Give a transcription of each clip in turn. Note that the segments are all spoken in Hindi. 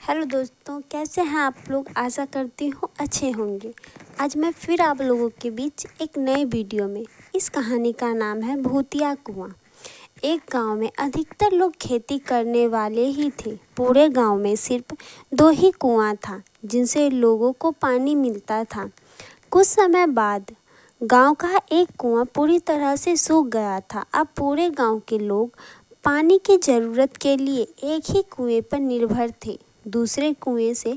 हेलो दोस्तों, कैसे हैं आप लोग। आशा करती हूँ अच्छे होंगे। आज मैं फिर आप लोगों के बीच एक नए वीडियो में। इस कहानी का नाम है भूतिया कुआं। एक गांव में अधिकतर लोग खेती करने वाले ही थे। पूरे गांव में सिर्फ 2 ही कुआं था जिनसे लोगों को पानी मिलता था। कुछ समय बाद गांव का एक कुआं पूरी तरह से सूख गया था। अब पूरे गांव के लोग पानी की ज़रूरत के लिए एक ही कुएं पर निर्भर थे। दूसरे कुएं से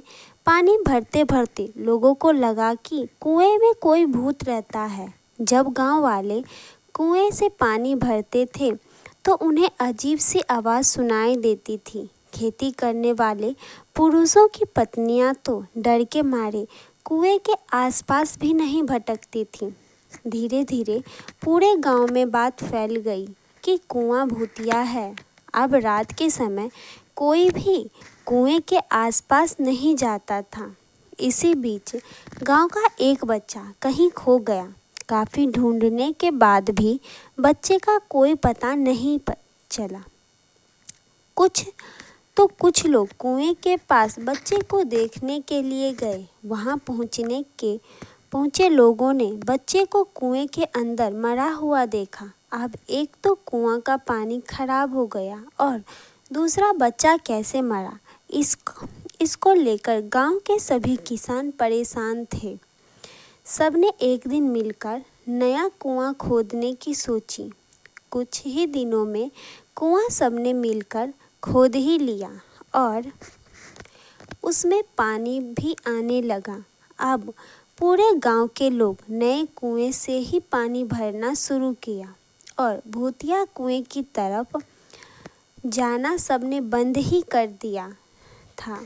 पानी भरते भरते लोगों को लगा कि कुएं में कोई भूत रहता है। जब गांव वाले कुएं से पानी भरते थे तो उन्हें अजीब सी आवाज़ सुनाई देती थी। खेती करने वाले पुरुषों की पत्नियां तो डर के मारे कुएं के आसपास भी नहीं भटकती थीं। धीरे धीरे पूरे गांव में बात फैल गई कि कुआं भूतिया है। अब रात के समय कोई भी कुएं के आसपास नहीं जाता था। इसी बीच गांव का एक बच्चा कहीं खो गया। काफ़ी ढूंढने के बाद भी बच्चे का कोई पता नहीं चला। कुछ लोग कुएं के पास बच्चे को देखने के लिए गए। वहां पहुंचे लोगों ने बच्चे को कुएं के अंदर मरा हुआ देखा। अब एक तो कुआं का पानी खराब हो गया और दूसरा बच्चा कैसे मरा, इसको लेकर गांव के सभी किसान परेशान थे। सबने एक दिन मिलकर नया कुआं खोदने की सोची। कुछ ही दिनों में कुआं सबने मिलकर खोद ही लिया और उसमें पानी भी आने लगा। अब पूरे गांव के लोग नए कुएं से ही पानी भरना शुरू किया और भूतिया कुएं की तरफ जाना सबने बंद ही कर दिया था।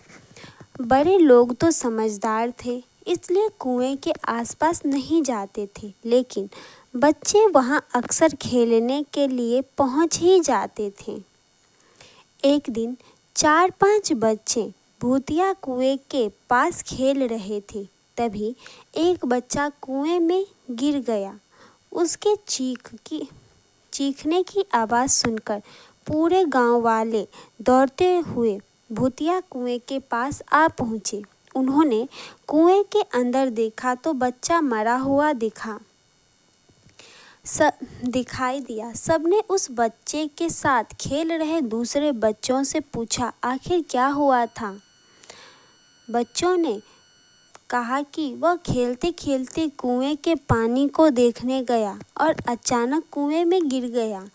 बड़े लोग तो समझदार थे, इसलिए कुएं के आसपास नहीं जाते थे, लेकिन बच्चे वहां अक्सर खेलने के लिए पहुंच ही जाते थे। एक दिन 4-5 बच्चे भूतिया कुएं के पास खेल रहे थे। तभी एक बच्चा कुएं में गिर गया। उसके चीखने की आवाज़ सुनकर पूरे गांव वाले दौड़ते हुए भूतिया कुएं के पास आ पहुँचे। उन्होंने कुएं के अंदर देखा तो बच्चा मरा हुआ दिखाई दिया। सबने उस बच्चे के साथ खेल रहे दूसरे बच्चों से पूछा, आखिर क्या हुआ था। बच्चों ने कहा कि वह खेलते खेलते कुएं के पानी को देखने गया और अचानक कुएं में गिर गया।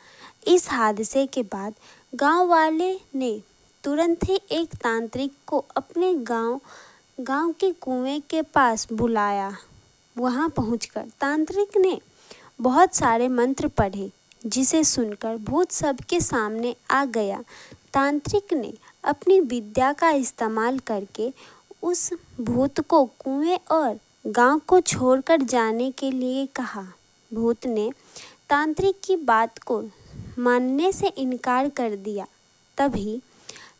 इस हादसे के बाद गांव वाले ने तुरंत ही एक तांत्रिक को अपने गांव के कुएं के पास बुलाया। वहां पहुंचकर तांत्रिक ने बहुत सारे मंत्र पढ़े, जिसे सुनकर भूत सबके सामने आ गया। तांत्रिक ने अपनी विद्या का इस्तेमाल करके उस भूत को कुएं और गांव को छोड़कर जाने के लिए कहा। भूत ने तांत्रिक की बात को मानने से इनकार कर दिया। तभी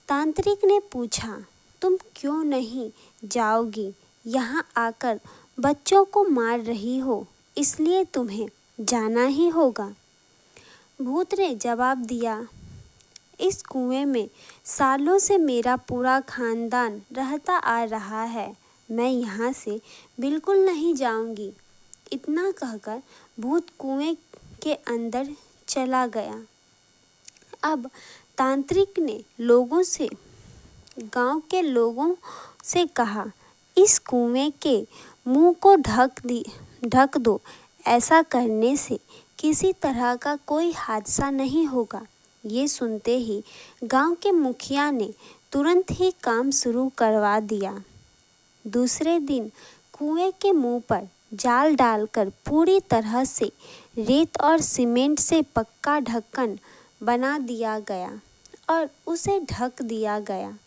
तांत्रिक ने पूछा, तुम क्यों नहीं जाओगी? यहाँ आकर बच्चों को मार रही हो, इसलिए तुम्हें जाना ही होगा। भूत ने जवाब दिया, इस कुएं में सालों से मेरा पूरा खानदान रहता आ रहा है, मैं यहाँ से बिल्कुल नहीं जाऊंगी। इतना कहकर भूत कुएं के अंदर चला गया। अब तांत्रिक ने गांव के लोगों से कहा, इस कुएं के मुंह को ढक दो। ऐसा करने से किसी तरह का कोई हादसा नहीं होगा। ये सुनते ही गांव के मुखिया ने तुरंत ही काम शुरू करवा दिया। दूसरे दिन कुएं के मुंह पर जाल डालकर पूरी तरह से रेत और सीमेंट से पक्का ढक्कन बना दिया गया और उसे ढक दिया गया।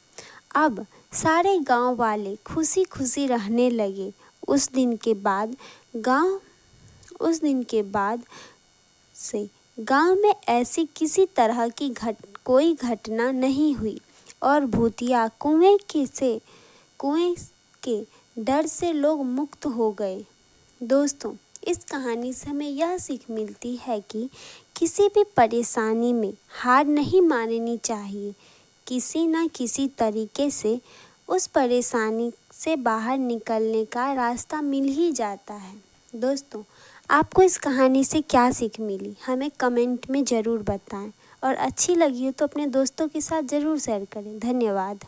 अब सारे गांव वाले खुशी खुशी रहने लगे। उस दिन के बाद से गांव में ऐसी किसी तरह की कोई घटना नहीं हुई और भूतिया कुएं के डर से लोग मुक्त हो गए। दोस्तों, इस कहानी से हमें यह सीख मिलती है कि किसी भी परेशानी में हार नहीं माननी चाहिए। किसी न किसी तरीके से उस परेशानी से बाहर निकलने का रास्ता मिल ही जाता है। दोस्तों, आपको इस कहानी से क्या सीख मिली, हमें कमेंट में ज़रूर बताएं और अच्छी लगी हो तो अपने दोस्तों के साथ ज़रूर शेयर करें। धन्यवाद।